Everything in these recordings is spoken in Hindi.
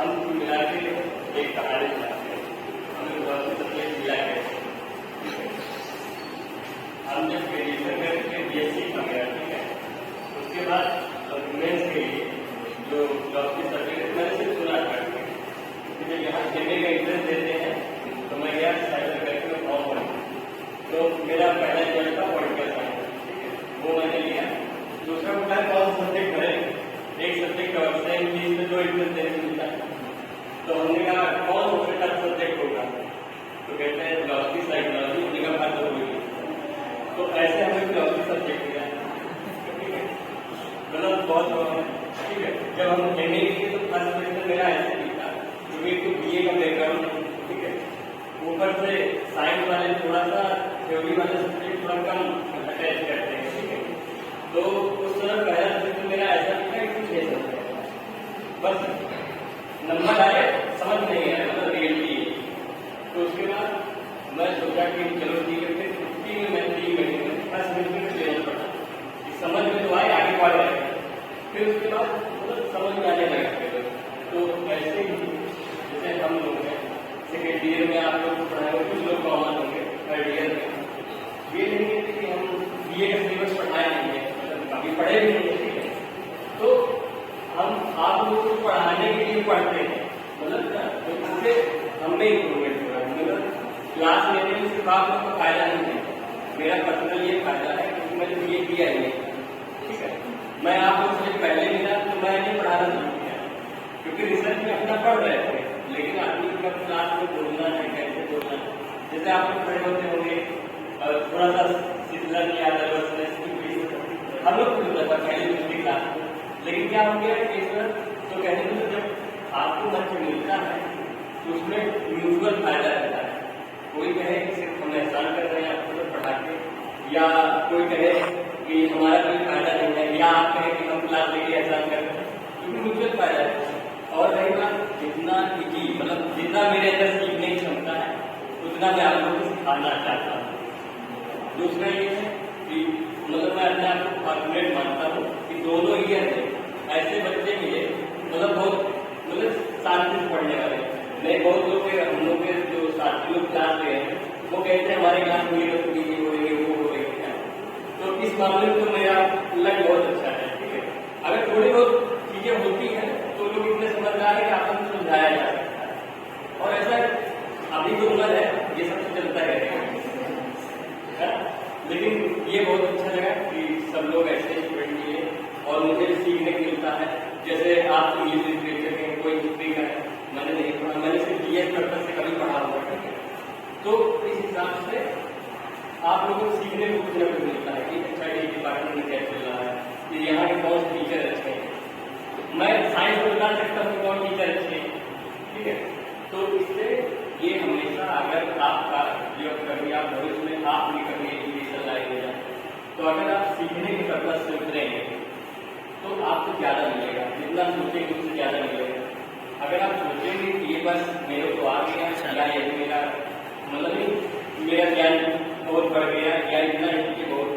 हम मिला के एक कहानी बनाते हैं, हमें बहुत से सब्जेक्ट मिला है। हम जब ग्रेजुएशन करके BSc का गया, ठीक है, उसके बाद वुमेन्स के लिए जो जॉब की सब्जेक्ट मैंने सिर्फ सुना था कि जब यहाँ देने का इंटरेस्ट देते हैं तो मैं गया साइबर करके में फॉर्म भरा। तो मेरा पहला चॉइस था पॉलिटिकल साइंस, ठीक है, वो मैंने लिया। दूसरा होता है कौन सा सब्जेक्ट भरे, एक सब्जेक्ट का सेम चीज में जो इंटरेस्ट देने मिलता है। तो हमने कहा कौन सबसे टफ सब्जेक्ट होगा, तो कहते हैं फिलॉसफी साइकोलॉजी, हमने कहा बात हो गई। तो ऐसे हमें फिलॉसफी सब्जेक्ट लिया, ठीक है, मतलब बहुत, ठीक है। जब हम MA किए तो फर्स्ट सेमेस्टर मेरा ऐसे ही था, क्योंकि तो BA का बैकग्राउंड, ठीक है, ऊपर से साइंस वाले थोड़ा सा थ्योरी वाले सब्जेक्ट थोड़ा कम अटैच करते हैं, ठीक है। तो उस समय पहला सब्जेक्ट मेरा ऐसा था कि कुछ ये सब्जेक्ट बस नंबर आए समझ नहीं आया, मतलब रियलिटी। तो उसके बाद मैं सोचा कि चलो ठीक है, फिर 50 में मैं 3 महीने में फर्स्ट सेमेस्टर में क्लियर पढ़ा, समझ में तो आए, आगे बढ़ रहे। फिर उसके बाद मतलब समझ में आने लगा। तो ऐसे ही जैसे हम लोग हैं सेकेंड ईयर में आप लोग पढ़ाएंगे, कुछ लोग कॉमन होंगे थर्ड ईयर में, ये नहीं कहते कि हम BA का सिलेबस पढ़ाए नहीं है, मतलब अभी पढ़े भी नहीं है, ठीक है। तो हम आप लोगों को पढ़ाने के लिए पढ़ते हैं, मतलब तो इससे हमें इम्प्रूवमेंट हो रहा है, मतलब क्लास लेने में सिर्फ आप लोग का फायदा नहीं है, मेरा पर्सनल ये फायदा है क्योंकि मैंने BA किया ही नहीं, ठीक है। मैं आप लोग से पहले मिला तो मैं नहीं पढ़ाना शुरू किया, क्योंकि रिसर्च में अपना पढ़ रहे थे, लेकिन आदमी कब क्लास में बोलना है, कैसे बोलना है, जैसे आप लोग खड़े होते होंगे थोड़ा सा सिलसिला नहीं आता, हम लोग को मिलता था पहले दूसरी क्लास में। लेकिन क्या हो गया तो कहने को जब आपको मंच मिलता है तो उसमें म्यूचुअल फायदा रहता है। कोई कहे कि सिर्फ हम एहसान कर रहे हैं आपको पढ़ा के, या कोई कहे कि हमारा कोई फायदा नहीं है, या आप कहें कि हम क्लास लेके एहसान कर रहे हैं, क्योंकि म्यूचुअल फायदा है। और रही बात जितना इजी, मतलब जितना मेरे अंदर सीखने की क्षमता है उतना मैं आप लोगों को सिखाना चाहता हूँ। दूसरा ये है कि मतलब मैं अपने आप को फॉर्चुनेट मानता हूँ कि दोनों ईयर में ऐसे बच्चे मिले, मतलब बहुत मतलब शांति से पढ़ने वाले। मैं बहुत लोग के हम लोग के जो साथी लोग क्लास ले हैं वो कहते हैं हमारे क्लास में ये हो रही है, वो हो रही है। तो इस मामले में तो मेरा लग बहुत अच्छा है, ठीक है। अगर थोड़ी बहुत चीजें होती हैं तो लोग इतने समझदार है कि आपको समझाया जा सकता है, और ऐसा अभी तो उम्र है, ये सब तो चलता रहेगा। लेकिन ये बहुत अच्छा लगा कि सब लोग ऐसे स्टूडेंट मिले और मुझे सीखने को मिलता है। जैसे आप इंग्लिश लिटरेचर के कोई हिस्ट्री का है, मैंने नहीं पढ़ा, मैंने सिर्फ BS पर्पज से कभी पढ़ा हुआ है। तो इस हिसाब से आप लोगों को सीखने को कुछ न कुछ मिलता है कि अच्छा ये डिपार्टमेंट में क्या चल रहा है, कि यहाँ के कौन से टीचर अच्छे हैं। मैं साइंस में बता सकता हूँ कौन टीचर अच्छे हैं, ठीक है। तो इससे ये हमेशा अगर आपका जो कभी आप भविष्य में आप भी कभी एजुकेशन लाइन में जाए तो अगर आप सीखने के पर्पज से उतरेंगे तो आपको ज़्यादा मिलेगा, जितना सोचेंगे उससे ज़्यादा मिलेगा। अगर आप सोचेंगे कि ये बस मेरे को आ गया या ये मेरा मतलब मेरा ज्ञान बहुत बढ़ गया या इतना इसके बहुत,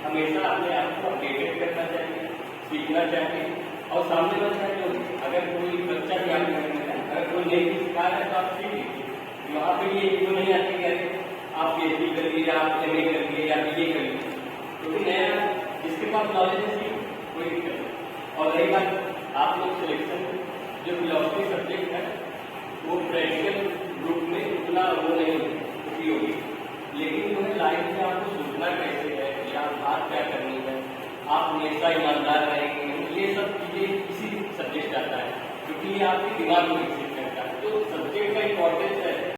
हमेशा अपने आप को अपडेटेड करना चाहिए, सीखना चाहिए। और सामने वाला चाहिए अगर कोई बच्चा ज्ञान करने का, अगर कोई नई चीज सिखा है तो आप सीख लीजिए। वहाँ पे ये जो नहीं आती कि आप PhD कर लीजिए, आप MA कर लीजिए या BA कर लीजिए, क्योंकि नया जिसके पास नॉलेज है सीख, कोई दिक्कत नहीं। और रही बात आप लोग सिलेक्शन जो फिलॉसफी सब्जेक्ट है वो प्रैक्टिकल ग्रुप में उतना वो नहीं उपयोगी, लेकिन जो है लाइफ में आपको सोचना कैसे है या बात क्या करनी है, आप हमेशा ईमानदार रहेंगे, ये सब चीज़ें इसी सब्जेक्ट आता है, क्योंकि ये आपके दिमाग को विकसित करता है। तो सब्जेक्ट का इम्पोर्टेंस